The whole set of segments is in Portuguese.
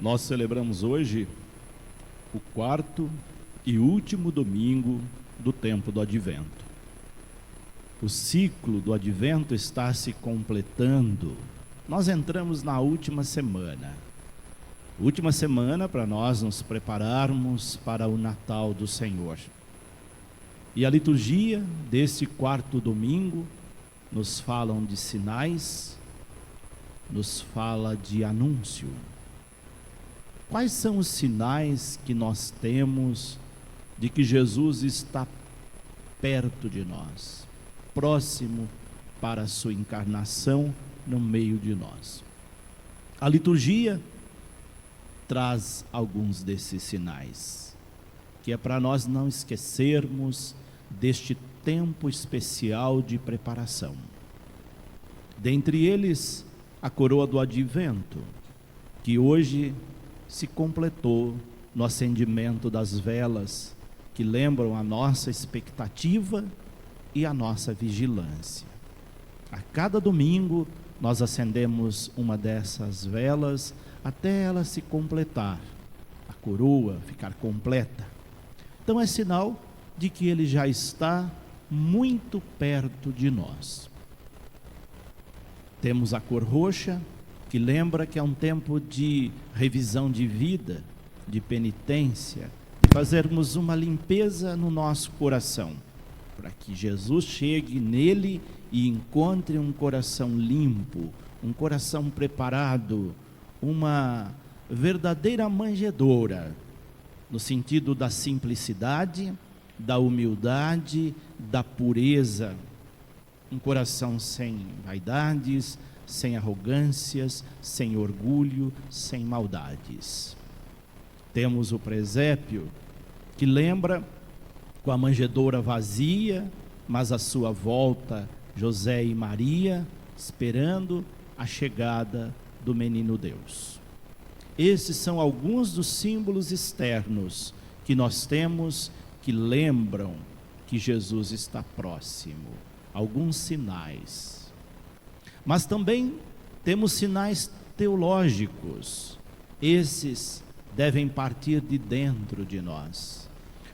Nós celebramos hoje o quarto e último domingo do tempo do Advento. O ciclo do Advento está se completando. Nós entramos na última semana. Última semana para nós nos prepararmos para o Natal do Senhor. E a liturgia deste quarto domingo nos falam de sinais, nos fala de anúncio. Quais são os sinais que nós temos de que Jesus está perto de nós, próximo para a sua encarnação no meio de nós? A liturgia traz alguns desses sinais, que é para nós não esquecermos deste tempo especial de preparação. Dentre eles, a coroa do Advento, que hoje se completou no acendimento das velas, que lembram a nossa expectativa e a nossa vigilância. A cada domingo nós acendemos uma dessas velas até ela se completar, a coroa ficar completa. Então é sinal de que ele já está muito perto de nós. Temos a cor roxa, que lembra que é um tempo de revisão de vida, de penitência, de fazermos uma limpeza no nosso coração, para que Jesus chegue nele e encontre um coração limpo, um coração preparado, uma verdadeira manjedoura, no sentido da simplicidade, da humildade, da pureza, um coração sem vaidades, sem arrogâncias, sem orgulho, sem maldades. Temos o presépio, que lembra com a manjedoura vazia, mas à sua volta José e Maria, esperando a chegada do menino Deus. Esses são alguns dos símbolos externos que nós temos que lembram que Jesus está próximo. Alguns sinais. Mas também temos sinais teológicos. Esses devem partir de dentro de nós.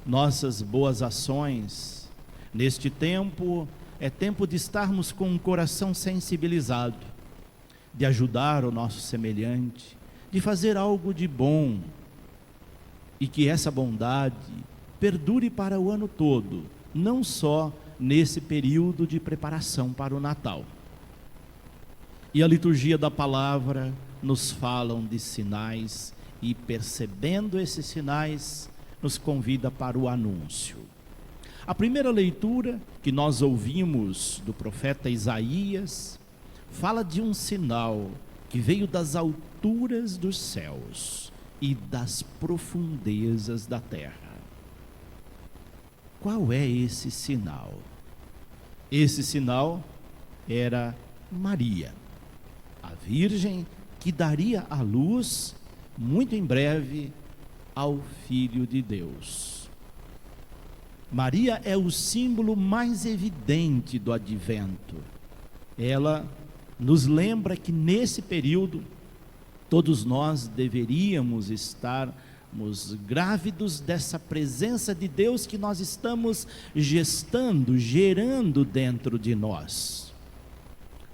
Nossas boas ações, neste tempo, é tempo de estarmos com um coração sensibilizado, de ajudar o nosso semelhante, de fazer algo de bom, e que essa bondade perdure para o ano todo, não só nesse período de preparação para o Natal. E a liturgia da palavra nos falam de sinais, e percebendo esses sinais, nos convida para o anúncio. A primeira leitura que nós ouvimos do profeta Isaías, fala de um sinal que veio das alturas dos céus e das profundezas da terra. Qual é esse sinal? Esse sinal era Maria, a virgem que daria à luz, muito em breve, ao Filho de Deus. Maria é o símbolo mais evidente do Advento. Ela nos lembra que nesse período, todos nós deveríamos estarmos grávidos dessa presença de Deus que nós estamos gestando, gerando dentro de nós.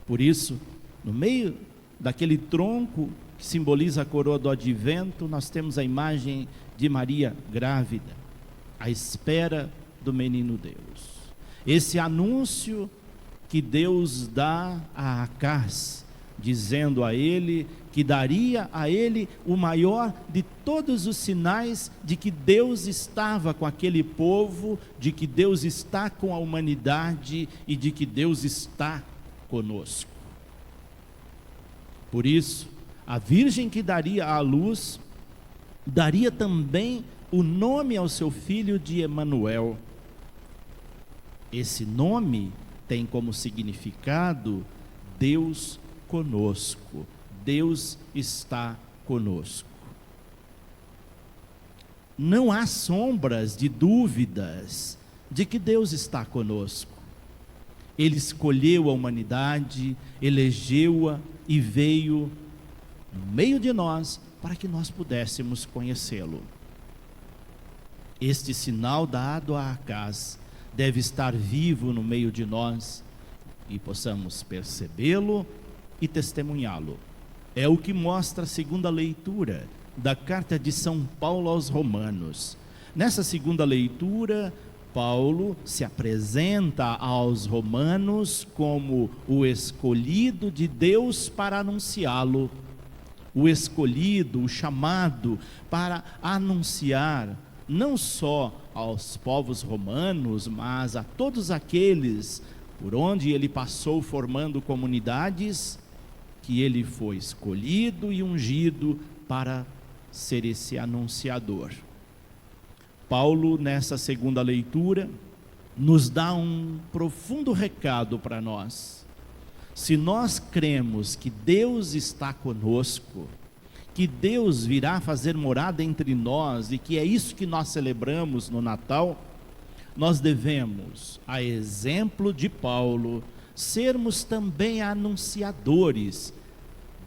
Por isso, no meio daquele tronco que simboliza a coroa do Advento, nós temos a imagem de Maria grávida, à espera do menino Deus. Esse anúncio que Deus dá a Acás, dizendo a ele que daria a ele o maior de todos os sinais de que Deus estava com aquele povo, de que Deus está com a humanidade e de que Deus está conosco. Por isso, a virgem que daria à luz, daria também o nome ao seu filho de Emanuel. Esse nome tem como significado Deus conosco. Deus está conosco. Não há sombras de dúvidas de que Deus está conosco. Ele escolheu a humanidade, elegeu-a e veio no meio de nós para que nós pudéssemos conhecê-lo. Este sinal dado a Acaz deve estar vivo no meio de nós e possamos percebê-lo e testemunhá-lo. É o que mostra a segunda leitura da carta de São Paulo aos Romanos. Nessa segunda leitura, Paulo se apresenta aos romanos como o escolhido de Deus para anunciá-lo. O escolhido, o chamado para anunciar não só aos povos romanos, mas a todos aqueles por onde ele passou formando comunidades, que ele foi escolhido e ungido para ser esse anunciador. Paulo, nessa segunda leitura, nos dá um profundo recado para nós. Se nós cremos que Deus está conosco, que Deus virá fazer morada entre nós, e que é isso que nós celebramos no Natal, nós devemos, a exemplo de Paulo, sermos também anunciadores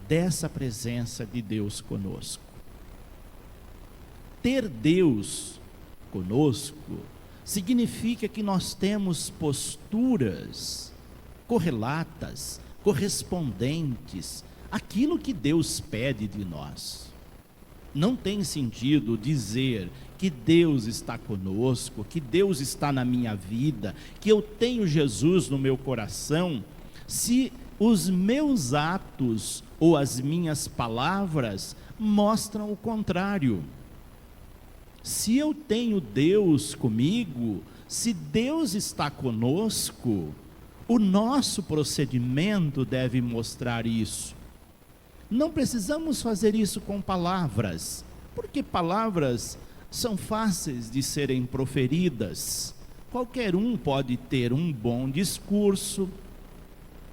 dessa presença de Deus conosco. Ter Deus conosco significa que nós temos posturas correlatas, correspondentes àquilo que Deus pede de nós. Não tem sentido dizer que Deus está conosco, que Deus está na minha vida, que eu tenho Jesus no meu coração, se os meus atos ou as minhas palavras mostram o contrário. Se eu tenho Deus comigo, se Deus está conosco, o nosso procedimento deve mostrar isso. Não precisamos fazer isso com palavras, porque palavras são fáceis de serem proferidas. Qualquer um pode ter um bom discurso,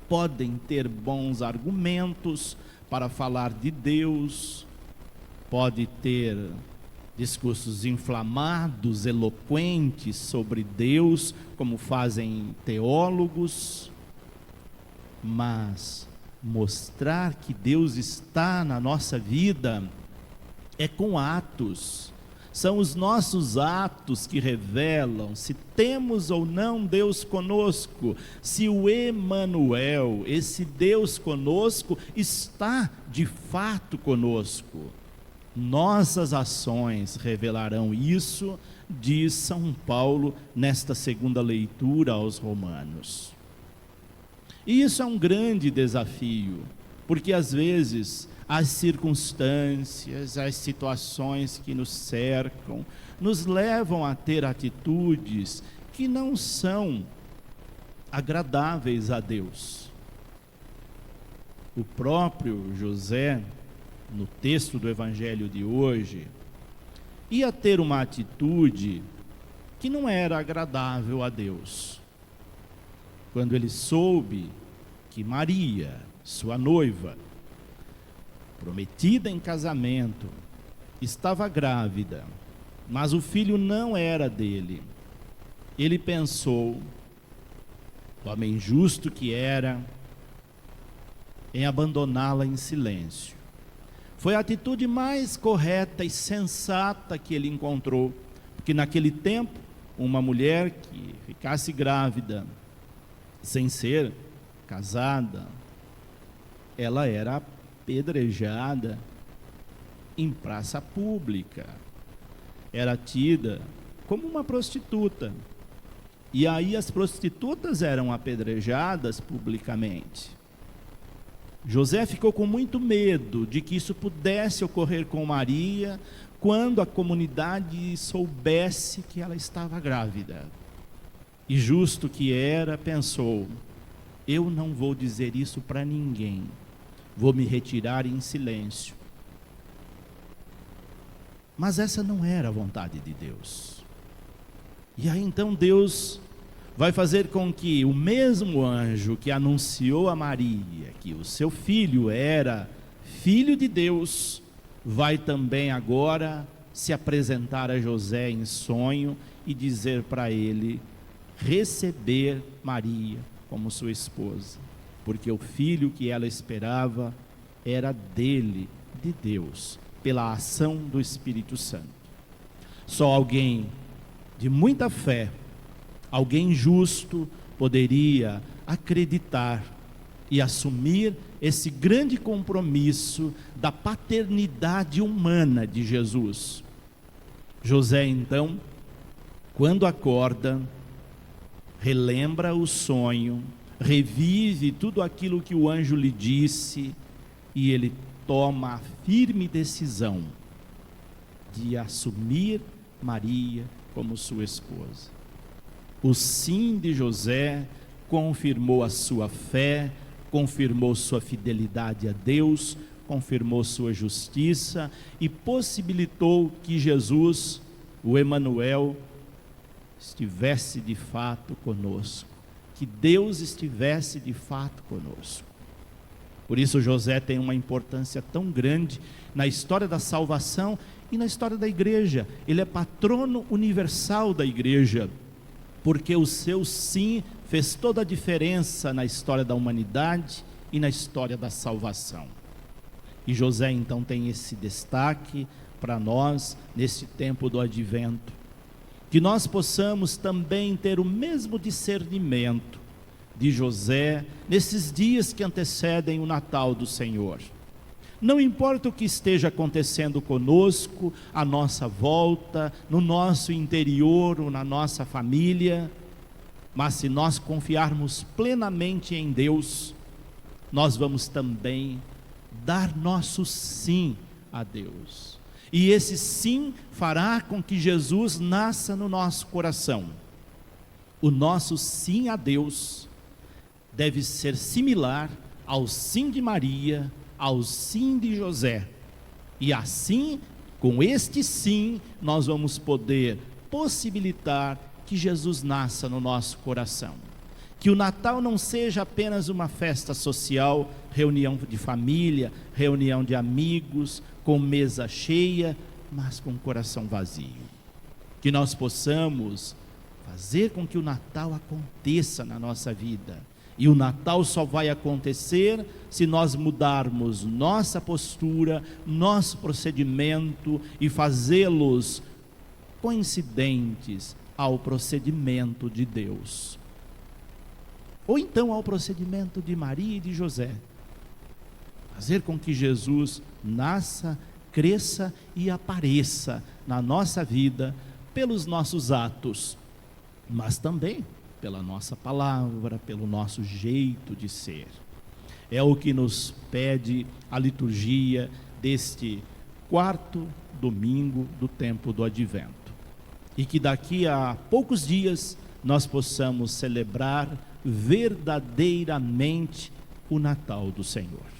podem ter bons argumentos para falar de Deus, pode ter discursos inflamados, eloquentes sobre Deus, como fazem teólogos, mas mostrar que Deus está na nossa vida é com atos. São os nossos atos que revelam se temos ou não Deus conosco, se o Emanuel, esse Deus conosco, está de fato conosco. Nossas ações revelarão isso, diz São Paulo nesta segunda leitura aos Romanos. E isso é um grande desafio, porque às vezes as circunstâncias, as situações que nos cercam, nos levam a ter atitudes que não são agradáveis a Deus. O próprio José, no texto do Evangelho de hoje, ia ter uma atitude que não era agradável a Deus. Quando ele soube que Maria, sua noiva, prometida em casamento, estava grávida, mas o filho não era dele, ele pensou, homem justo que era, em abandoná-la em silêncio. Foi a atitude mais correta e sensata que ele encontrou, porque naquele tempo, uma mulher que ficasse grávida, sem ser casada, ela era apedrejada em praça pública, era tida como uma prostituta, e aí as prostitutas eram apedrejadas publicamente. José ficou com muito medo de que isso pudesse ocorrer com Maria, quando a comunidade soubesse que ela estava grávida. E justo que era, pensou, eu não vou dizer isso para ninguém, vou me retirar em silêncio. Mas essa não era a vontade de Deus. E aí então Deus vai fazer com que o mesmo anjo que anunciou a Maria que o seu filho era filho de Deus, vai também agora se apresentar a José em sonho e dizer para ele receber Maria como sua esposa, porque o filho que ela esperava era dele, de Deus, pela ação do Espírito Santo. Só alguém de muita fé, alguém justo, poderia acreditar e assumir esse grande compromisso da paternidade humana de Jesus. José, então, quando acorda, relembra o sonho, revive tudo aquilo que o anjo lhe disse, e ele toma a firme decisão de assumir Maria como sua esposa. O sim de José confirmou a sua fé, confirmou sua fidelidade a Deus, confirmou sua justiça e possibilitou que Jesus, o Emanuel, estivesse de fato conosco, que Deus estivesse de fato conosco. Por isso José tem uma importância tão grande na história da salvação e na história da igreja. Ele é patrono universal da igreja, porque o seu sim fez toda a diferença na história da humanidade e na história da salvação. E José então tem esse destaque para nós nesse tempo do advento, que nós possamos também ter o mesmo discernimento de José nesses dias que antecedem o Natal do Senhor. Não importa o que esteja acontecendo conosco, à nossa volta, no nosso interior ou na nossa família, mas se nós confiarmos plenamente em Deus, nós vamos também dar nosso sim a Deus. E esse sim fará com que Jesus nasça no nosso coração. O nosso sim a Deus deve ser similar ao sim de Maria, ao sim de José. E assim, com este sim, nós vamos poder possibilitar que Jesus nasça no nosso coração. Que o Natal não seja apenas uma festa social, reunião de família, reunião de amigos, com mesa cheia, mas com coração vazio. Que nós possamos fazer com que o Natal aconteça na nossa vida. E o Natal só vai acontecer se nós mudarmos nossa postura, nosso procedimento e fazê-los coincidentes ao procedimento de Deus. Ou então ao procedimento de Maria e de José. Fazer com que Jesus nasça, cresça e apareça na nossa vida pelos nossos atos, mas também pela nossa palavra, pelo nosso jeito de ser. É o que nos pede a liturgia deste quarto domingo do tempo do Advento. E que daqui a poucos dias nós possamos celebrar verdadeiramente o Natal do Senhor.